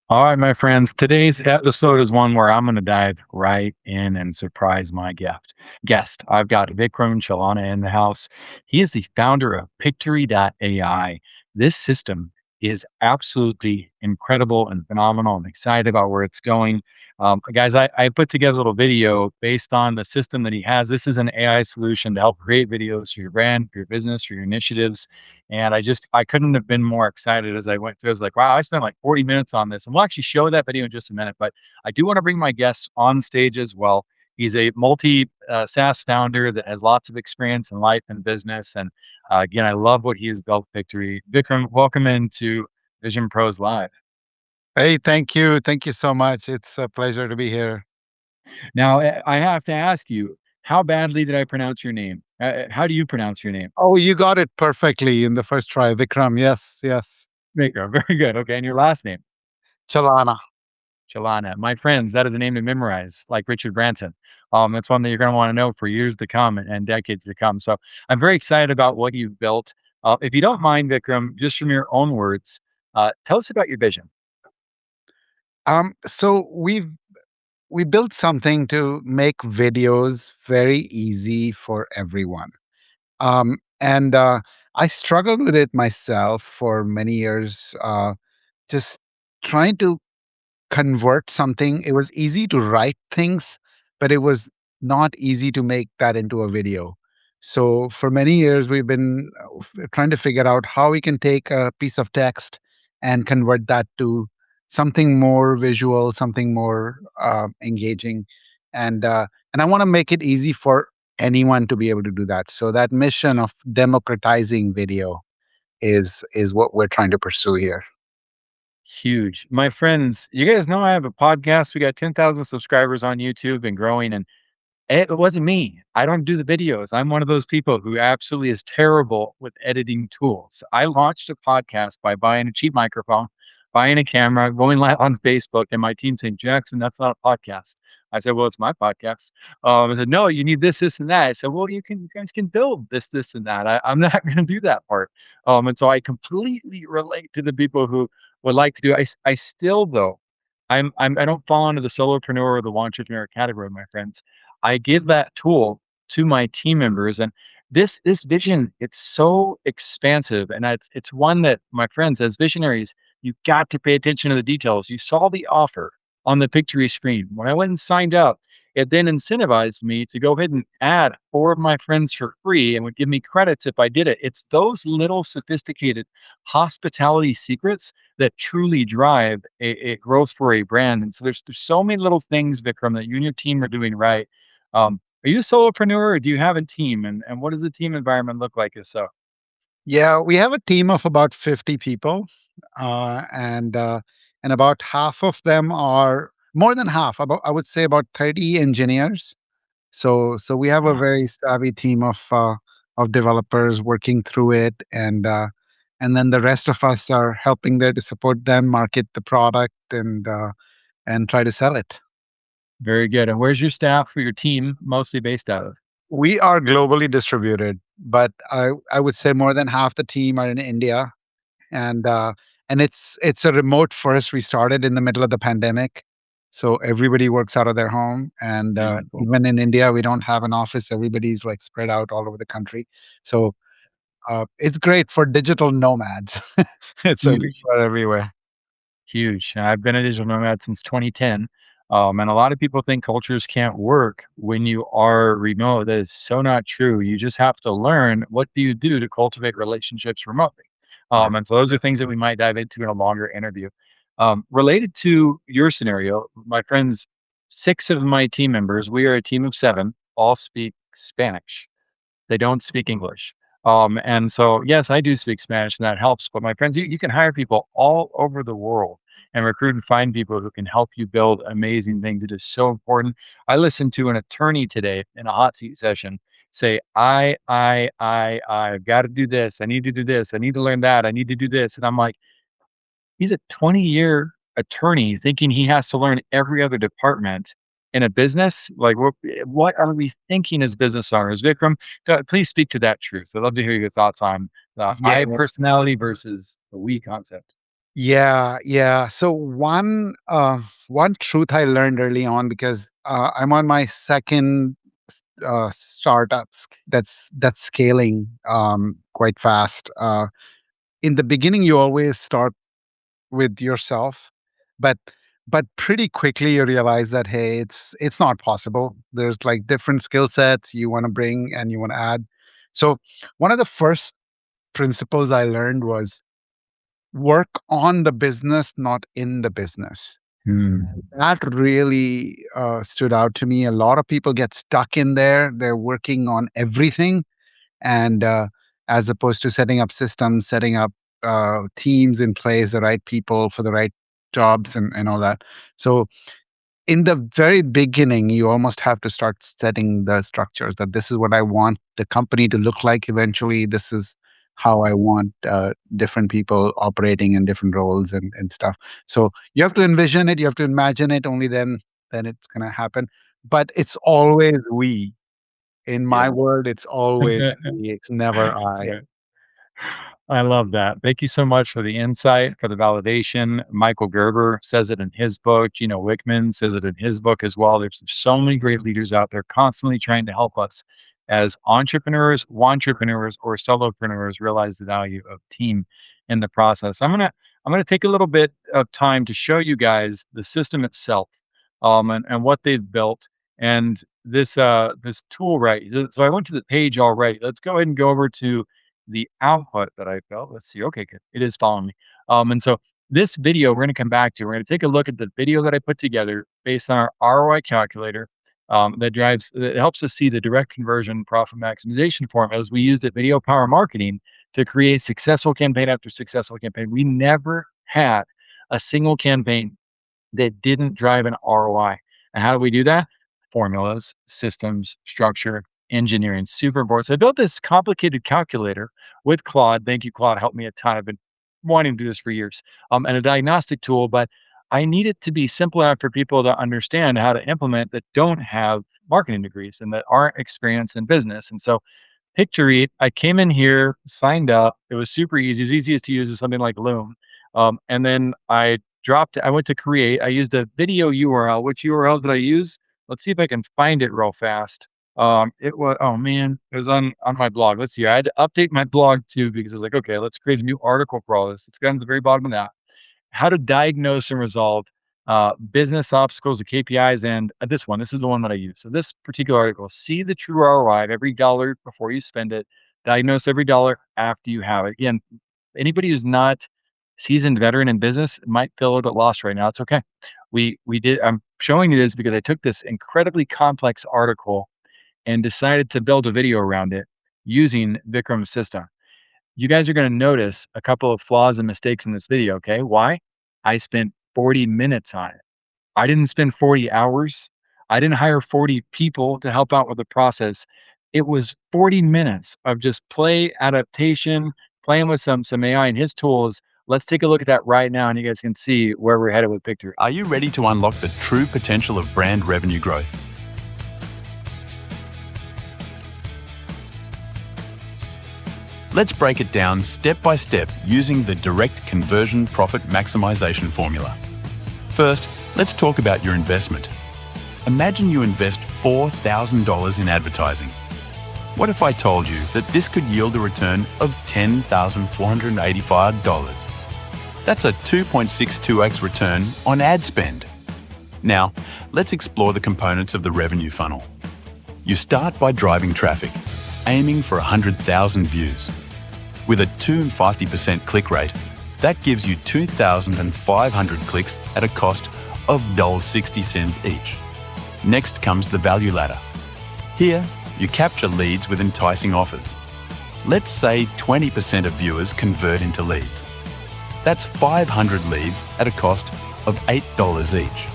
All right, my friends. Today's episode is one where I'm going to dive right in and surprise my guest. I've got Vikram Chalana in the house. He is the founder of Pictory.ai. This system is absolutely incredible and phenomenal. I'm excited about where it's going. Guys, I put together a little video based on the system that he has. This is an AI solution to help create videos for your brand, for your business, for your initiatives. And I couldn't have been more excited as I went through. I was like, wow, I spent like 40 minutes on this. And we'll actually show that video in just a minute. But I do want to bring my guest on stage as well. He's a multi SaaS founder that has lots of experience in life and business. And again, I love what he has built, Victory. Vikram, welcome into Vision Pros Live. Hey, thank you. Thank you so much. It's a pleasure to be here. Now, I have to ask you, how badly did I pronounce your name? How do you pronounce your name? Oh, you got it perfectly in the first try, Vikram. Yes, yes. Vikram, very good. Okay, and your last name? Chalana. Chalana. My friends, that is a name to memorize, like Richard Branson. That's one that you're going to want to know for years to come and decades to come. So I'm very excited about what you've built. If you don't mind, Vikram, just from your own words, tell us about your vision. So we built something to make videos very easy for everyone. And I struggled with it myself for many years, just trying to convert something. It was easy to write things, but it was not easy to make that into a video. So for many years, we've been trying to figure out how we can take a piece of text and convert that to something more visual, something more engaging, and I want to make it easy for anyone to be able to do that. So that mission of democratizing video is what we're trying to pursue here. Huge. My friends, you guys know I have a podcast. We got 10,000 subscribers on YouTube and growing. And it wasn't me. I don't do the videos. I'm one of those people who absolutely is terrible with editing tools. I launched a podcast by buying a cheap microphone, buying a camera, going live on Facebook, and my team saying, Jackson, that's not a podcast. I said, well, it's my podcast. I said, no, you need this, and that. I said, well, you guys can build this, and that. I'm not going to do that part. And so I completely relate to the people who would like to do. I still though, I don't fall into the solopreneur or the entrepreneur category, my friends. I give that tool to my team members, and this vision, it's so expansive, and it's one that, my friends, as visionaries, you got to pay attention to the details. You saw the offer on the Pictory screen. When I went and signed up, it then incentivized me to go ahead and add four of my friends for free and would give me credits if I did it. It's those little sophisticated hospitality secrets that truly drive a growth for a brand. And so there's so many little things, Vikram, that you and your team are doing right. Are you a solopreneur or do you have a team? And what does the team environment look like if so? Yeah, we have a team of about 50 people, and about half of them are more than half. About I would say about 30 engineers. So we have a Wow. very savvy team of developers working through it, and then the rest of us are helping there to support them, market the product, and try to sell it. Very good. And where's your staff or your team mostly based out of? We are globally distributed, but I would say more than half the team are in India, and it's a remote first. We started in the middle of the pandemic, so everybody works out of their home, and Beautiful. even in India, we don't have an office. Everybody's like spread out all over the country, so it's great for digital nomads. Huge. People are everywhere. Huge. I've been a digital nomad since 2010. And a lot of people think cultures can't work when you are remote. That is so not true. You just have to learn what do you do to cultivate relationships remotely. And so those are things that we might dive into in a longer interview. Related to your scenario, my friends, six of my team members, we are a team of seven, all speak Spanish. They don't speak English. And so, yes, I do speak Spanish and that helps. But my friends, you can hire people all over the world and recruit and find people who can help you build amazing things. It is so important. I listened to an attorney today in a hot seat session say, I've got to do this. I need to do this. I need to learn that. I need to do this. And I'm like, he's a 20-year attorney thinking he has to learn every other department in a business. Like, what are we thinking as business owners? Vikram, please speak to that truth. I'd love to hear your thoughts on the Yeah, I personality versus the we concept. Yeah, yeah. So one truth I learned early on, because I'm on my second startup that's scaling quite fast. In the beginning, you always start with yourself, but pretty quickly you realize that, hey, it's not possible. There's like different skill sets you want to bring and you want to add. So one of the first principles I learned was work on the business, not in the business. Hmm. That really stood out to me. A lot of people get stuck in there. They're working on everything, and as opposed to setting up systems, setting up teams in place, the right people for the right jobs, and all that. So in the very beginning, you almost have to start setting the structures, that this is what I want the company to look like eventually. This is how I want different people operating in different roles and stuff. So you have to envision it, you have to imagine it, only then it's going to happen. But it's always we. In my Yeah. world, it's always we, it's never That's I. right. I love that. Thank you so much for the insight, for the validation. Michael Gerber says it in his book. Gino Wickman says it in his book as well. There's so many great leaders out there constantly trying to help us as entrepreneurs, wantrepreneurs, or solopreneurs realize the value of team in the process. I'm gonna take a little bit of time to show you guys the system itself, and what they've built. And this tool, right? So I went to the page already. Let's go ahead and go over to the output that I felt. Let's see. Okay, good. It is following me. And so this video we're going to come back to. We're going to take a look at the video that I put together based on our ROI calculator, that helps us see the direct conversion profit maximization formulas we used at Video Power Marketing to create successful campaign after successful campaign. We never had a single campaign that didn't drive an ROI. And how do we do that? Formulas, systems, structure, engineering, super important. So I built this complicated calculator with Claude. Thank you, Claude. Helped me a ton. I've been wanting to do this for years. And a diagnostic tool, but I need it to be simple enough for people to understand how to implement that don't have marketing degrees and that aren't experienced in business. And so Pictory, I came in here, signed up. It was super easy. As easy as to use is something like Loom. And then I went to create. I used a video URL. Which URL did I use? Let's see if I can find it real fast. It was, oh man, it was on my blog. Let's see. I had to update my blog too because I was like, okay, let's create a new article for all this. It's down to the very bottom of that. How to diagnose and resolve business obstacles, the KPIs, and this is the one that I use. So this particular article, see the true ROI of every dollar before you spend it, diagnose every dollar after you have it. Again, anybody who's not seasoned veteran in business might feel a little bit lost right now. It's okay. We did. I'm showing you this because I took this incredibly complex article and decided to build a video around it using Vikram's system. You guys are going to notice a couple of flaws and mistakes in this video. Okay, why? I spent 40 minutes on it. I didn't spend 40 hours. I didn't hire 40 people to help out with the process. It was 40 minutes of just play adaptation, playing with some AI and his tools. Let's take a look at that right now, and you guys can see where we're headed with Pictory. Are you ready to unlock the true potential of brand revenue growth? Let's break it down step by step using the direct conversion profit maximization formula. First, let's talk about your investment. Imagine you invest $4,000 in advertising. What if I told you that this could yield a return of $10,485? That's a 2.62x return on ad spend. Now, let's explore the components of the revenue funnel. You start by driving traffic, aiming for 100,000 views. With a 250% click rate, that gives you 2,500 clicks at a cost of $0.60 each. Next comes the value ladder. Here, you capture leads with enticing offers. Let's say 20% of viewers convert into leads. That's 500 leads at a cost of $8 each.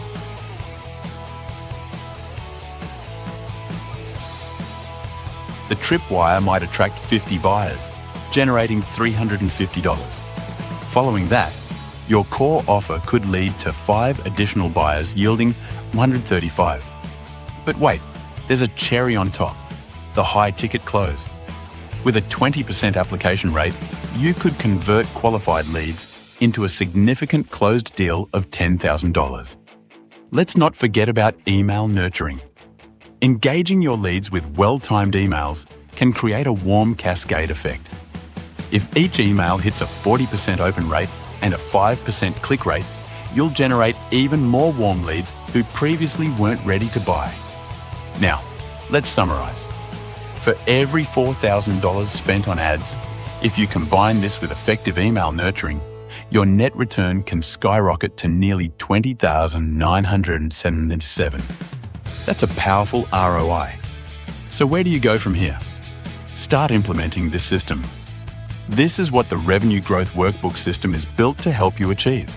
The tripwire might attract 50 buyers, generating $350. Following that, your core offer could lead to 5 additional buyers yielding $135. But wait, there's a cherry on top, the high ticket close. With a 20% application rate, you could convert qualified leads into a significant closed deal of $10,000. Let's not forget about email nurturing. Engaging your leads with well-timed emails can create a warm cascade effect. If each email hits a 40% open rate and a 5% click rate, you'll generate even more warm leads who previously weren't ready to buy. Now, let's summarize. For every $4,000 spent on ads, if you combine this with effective email nurturing, your net return can skyrocket to nearly $20,977. That's a powerful ROI. So where do you go from here? Start implementing this system. This is what the Revenue Growth Workbook system is built to help you achieve.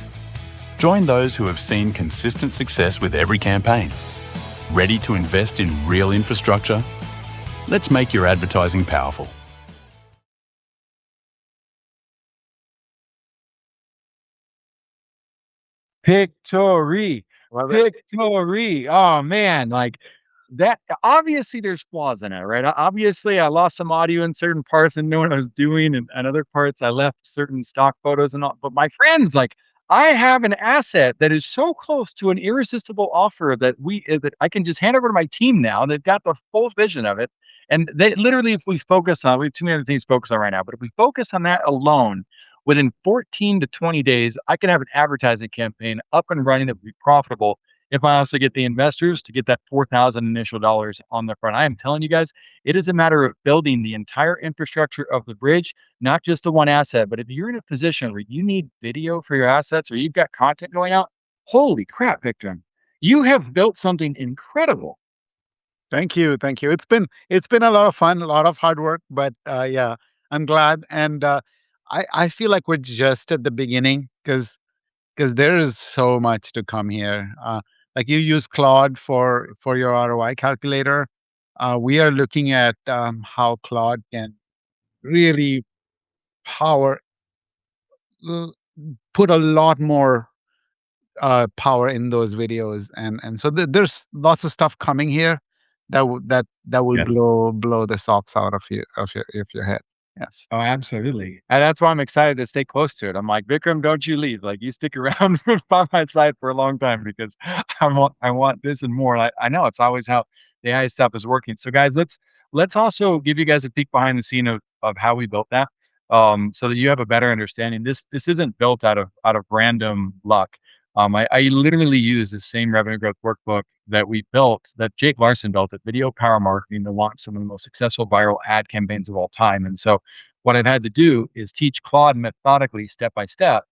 Join those who have seen consistent success with every campaign. Ready to invest in real infrastructure? Let's make your advertising powerful. Pictory. Love it. Pictory. Oh man, like that obviously there's flaws in it, right? Obviously I lost some audio in certain parts and know what I was doing and other parts I left certain stock photos and all. But my friends, like I have an asset that is so close to an irresistible offer that that I can just hand over to my team now. They've got the full vision of it. And they literally, if we focus on, we have too many other things to focus on right now, but if we focus on that alone, within 14 to 20 days, I can have an advertising campaign up and running that will be profitable if I also get the investors to get that 4,000 initial dollars on the front. I am telling you guys, it is a matter of building the entire infrastructure of the bridge, not just the one asset. But if you're in a position where you need video for your assets or you've got content going out, holy crap, Victor, you have built something incredible. Thank you, thank you. It's been a lot of fun, a lot of hard work, but yeah, I'm glad, and I feel like we're just at the beginning because there is so much to come here. Like you use Claude for your ROI calculator. We are looking at how Claude can really power l- put a lot more power in those videos, and so there's lots of stuff coming here that will Yes. blow the socks out of your head. Yes. Oh, absolutely. And that's why I'm excited to stay close to it. I'm like, Vikram, don't you leave. Like you stick around by my side for a long time because I want this and more. I know it's always how the AI stuff is working. So guys, let's also give you guys a peek behind the scene of how we built that. So that you have a better understanding. This isn't built out of random luck. I literally use the same revenue growth workbook that we built, that Jake Larson built at Video Power Marketing to launch some of the most successful viral ad campaigns of all time. And so what I've had to do is teach Claude methodically, step by step.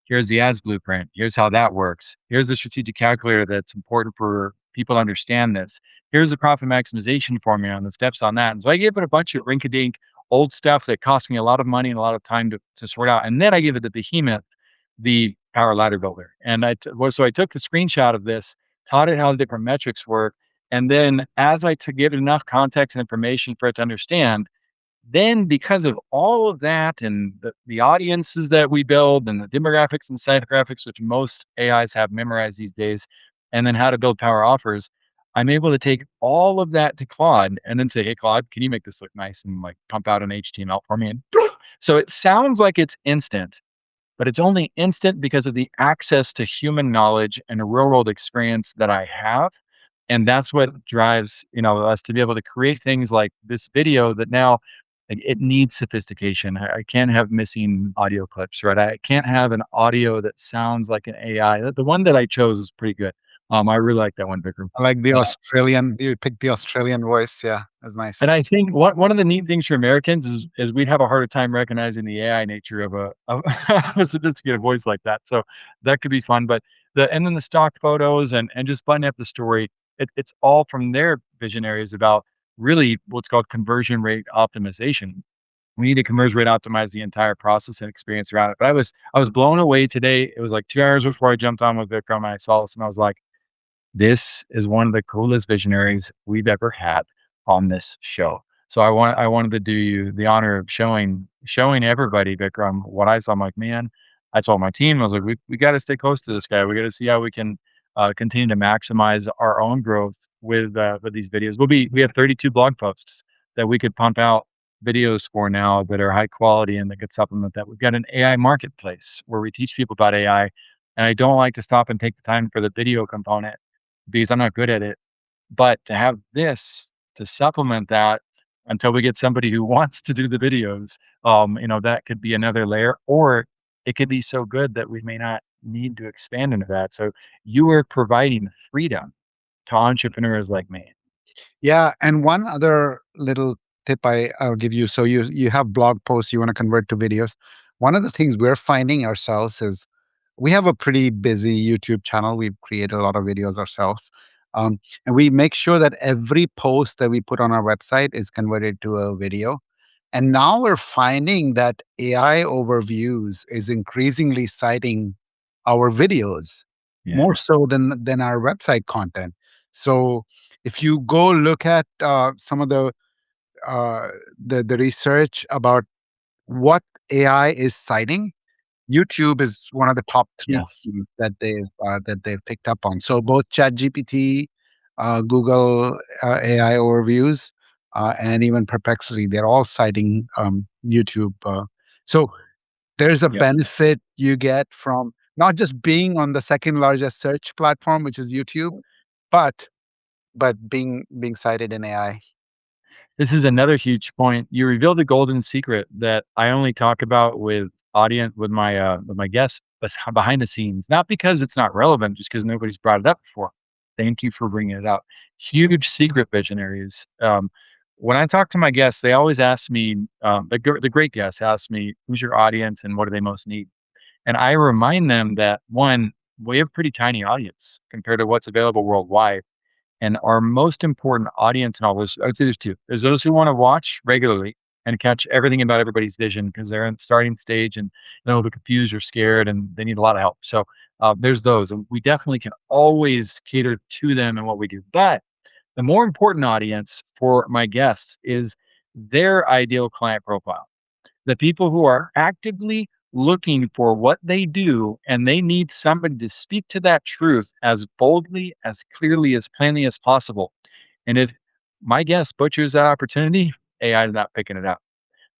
Here's the ads blueprint. Here's how that works. Here's the strategic calculator that's important for people to understand this. Here's the profit maximization formula and the steps on that. And so I gave it a bunch of rinky-dink old stuff that cost me a lot of money and a lot of time to sort out. And then I give it the behemoth, the Power Ladder Builder. And so I took the screenshot of this, taught it how the different metrics work. And then as I to give it enough context and information for it to understand, then because of all of that and the audiences that we build and the demographics and psychographics, which most AIs have memorized these days, and then how to build power offers, I'm able to take all of that to Claude and then say, hey, Claude, can you make this look nice and like pump out an HTML for me? And so it sounds like it's instant, but it's only instant because of the access to human knowledge and a real world experience that I have. And that's what drives, us to be able to create things like this video that now like, it needs sophistication. I can't have missing audio clips, right? I can't have an audio that sounds like an AI. The one that I chose is pretty good. I really like that one, Vikram. I like the Australian. You picked the Australian voice. Yeah, that's nice. And I think one of the neat things for Americans is we'd have a harder time recognizing the AI nature of a sophisticated voice like that. So that could be fun. But and then the stock photos and just button up the story, it's all from their visionaries about really what's called conversion rate optimization. We need to conversion rate optimize the entire process and experience around it. But I was blown away today. It was like 2 hours before I jumped on with Vikram and I saw this and I was like, this is one of the coolest visionaries we've ever had on this show. So I wanted to do you the honor of showing everybody, Vikram, what I saw. I'm like, man, I told my team, I was like, we got to stay close to this guy. We got to see how we can continue to maximize our own growth with these videos. We have 32 blog posts that we could pump out videos for now that are high quality and that could supplement that. We've got an AI marketplace where we teach people about AI, and I don't like to stop and take the time for the video component because I'm not good at it. But to have this to supplement that until we get somebody who wants to do the videos, that could be another layer, or it could be so good that we may not need to expand into that. So you are providing freedom to entrepreneurs like me. Yeah, and one other little tip I'll give you. So you have blog posts you want to convert to videos. One of the things we're finding ourselves is we have a pretty busy YouTube channel. We've created a lot of videos ourselves. And we make sure that every post that we put on our website is converted to a video. And now we're finding that AI overviews is increasingly citing our videos Yeah. more so than our website content. So if you go look at some of uh, the research about what AI is citing, YouTube is one of the top three Yes. things that they've picked up on. So both ChatGPT, Google AI overviews, and even Perplexity, they're all citing YouTube. So there's a Yep. benefit you get from not just being on the second largest search platform, which is YouTube, but being cited in AI. This is another huge point. You revealed a golden secret that I only talk about with my guests, but behind the scenes. Not because it's not relevant, just because nobody's brought it up before. Thank you for bringing it up. Huge secret visionaries. When I talk to my guests, they always ask me, the great guests ask me, who's your audience and what do they most need? And I remind them that one, we have a pretty tiny audience compared to what's available worldwide. And our most important audience in all this, I would say there's two. There's those who want to watch regularly and catch everything about everybody's vision because they're in the starting stage and they're a little bit confused or scared and they need a lot of help. So there's those. And we definitely can always cater to them and what we do. But the more important audience for my guests is their ideal client profile, the people who are actively looking for what they do and they need somebody to speak to that truth as boldly, as clearly, as plainly as possible. And if my guest butchers that opportunity, AI is not picking it up.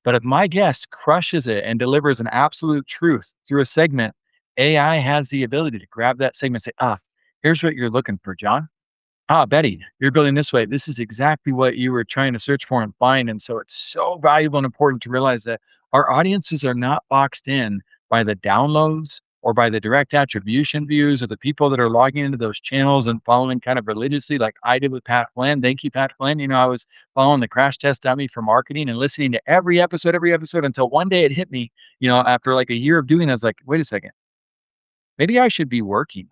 But if my guest crushes it and delivers an absolute truth through a segment, AI has the ability to grab that segment and say, here's what you're looking for, John. Betty, you're building this way. This is exactly what you were trying to search for and find. And so it's so valuable and important to realize that our audiences are not boxed in by the downloads or by the direct attribution views of the people that are logging into those channels and following kind of religiously, like I did with Pat Flynn. Thank you, Pat Flynn. I was following the crash test dummy for marketing and listening to every episode until one day it hit me, after like a year of doing that, I was like, wait a second, maybe I should be working.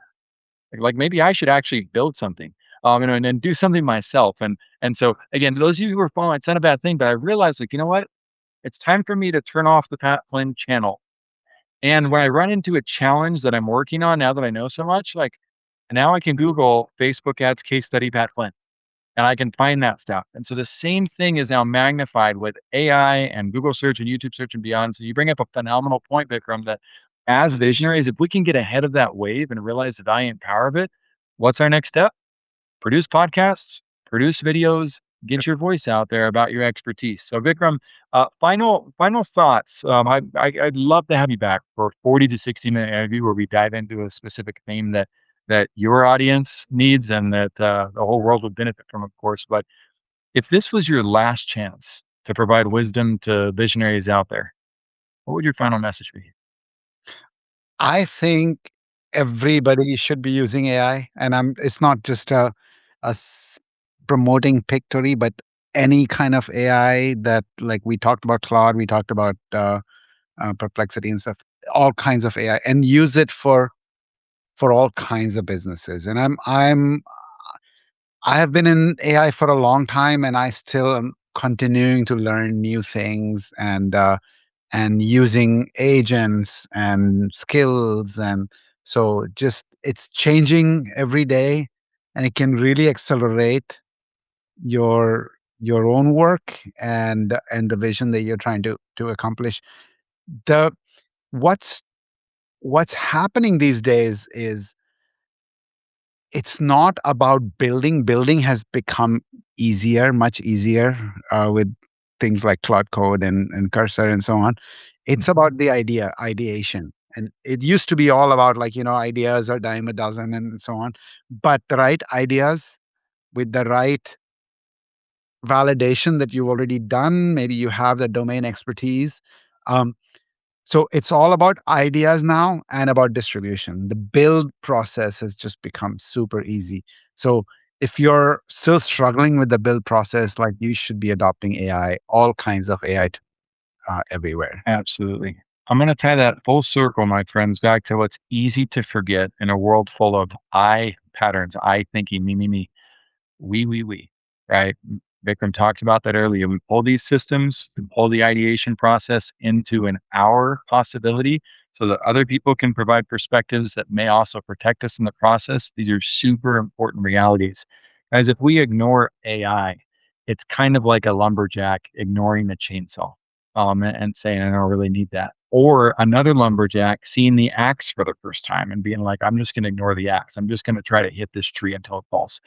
Like maybe I should actually build something, and do something myself. And so again, those of you who are following, it's not a bad thing, but I realized like, you know what? It's time for me to turn off the Pat Flynn channel. And when I run into a challenge that I'm working on now that I know so much, like now I can Google Facebook ads case study Pat Flynn and I can find that stuff. And so the same thing is now magnified with AI and Google search and YouTube search and beyond. So you bring up a phenomenal point, Vikram, that as visionaries, if we can get ahead of that wave and realize the value and power of it, what's our next step? Produce podcasts, produce videos, get your voice out there about your expertise. So Vikram, final thoughts. I'd love to have you back for a 40 to 60-minute interview where we dive into a specific theme that your audience needs and that the whole world would benefit from, of course. But if this was your last chance to provide wisdom to visionaries out there, what would your final message be? I think everybody should be using AI, and it's not just promoting Pictory, but any kind of AI that, like, we talked about Claude, we talked about Perplexity and stuff, all kinds of AI, and use it for all kinds of businesses. And I have been in AI for a long time, and I still am continuing to learn new things and using agents and skills. And so just it's changing every day, and it can really accelerate your your own work and the vision that you're trying to accomplish. The what's what's happening these days is it's not about building. Building has become easier, much easier, with things like Claude Code and Cursor and so on. It's about the ideation. And it used to be all about like, ideas are a dime a dozen and so on. But the right ideas with the right validation that you've already done, maybe you have the domain expertise. Um, so it's all about ideas now and about distribution. The build process has just become super easy. So if you're still struggling with the build process, like you should be adopting AI, all kinds of AI everywhere. Absolutely. I'm going to tie that full circle, my friends, back to what's easy to forget in a world full of I patterns, I thinking, me. We, right? Vikram talked about that earlier. We pull these systems, we pull the ideation process into an our possibility so that other people can provide perspectives that may also protect us in the process. These are super important realities. Guys, if we ignore AI, it's kind of like a lumberjack ignoring the chainsaw and saying, I don't really need that. Or another lumberjack seeing the axe for the first time and being like, I'm just going to ignore the axe. I'm just going to try to hit this tree until it falls.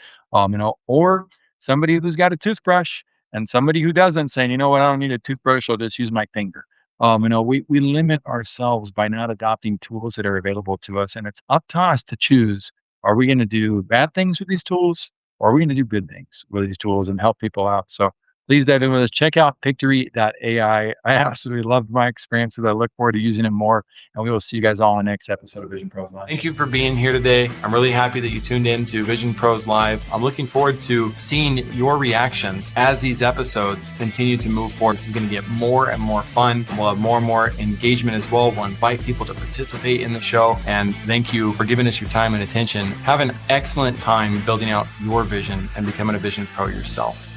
Or somebody who's got a toothbrush and somebody who doesn't saying, you know what, I don't need a toothbrush, I'll just use my finger. We limit ourselves by not adopting tools that are available to us. And it's up to us to choose, are we going to do bad things with these tools or are we going to do good things with these tools and help people out? So please dive in with us. Check out Pictory.ai. I absolutely loved my experience with it. I look forward to using it more. And we will see you guys all in the next episode of Vision Pros Live. Thank you for being here today. I'm really happy that you tuned in to Vision Pros Live. I'm looking forward to seeing your reactions as these episodes continue to move forward. This is going to get more and more fun. We'll have more and more engagement as well. We'll invite people to participate in the show. And thank you for giving us your time and attention. Have an excellent time building out your vision and becoming a Vision Pro yourself.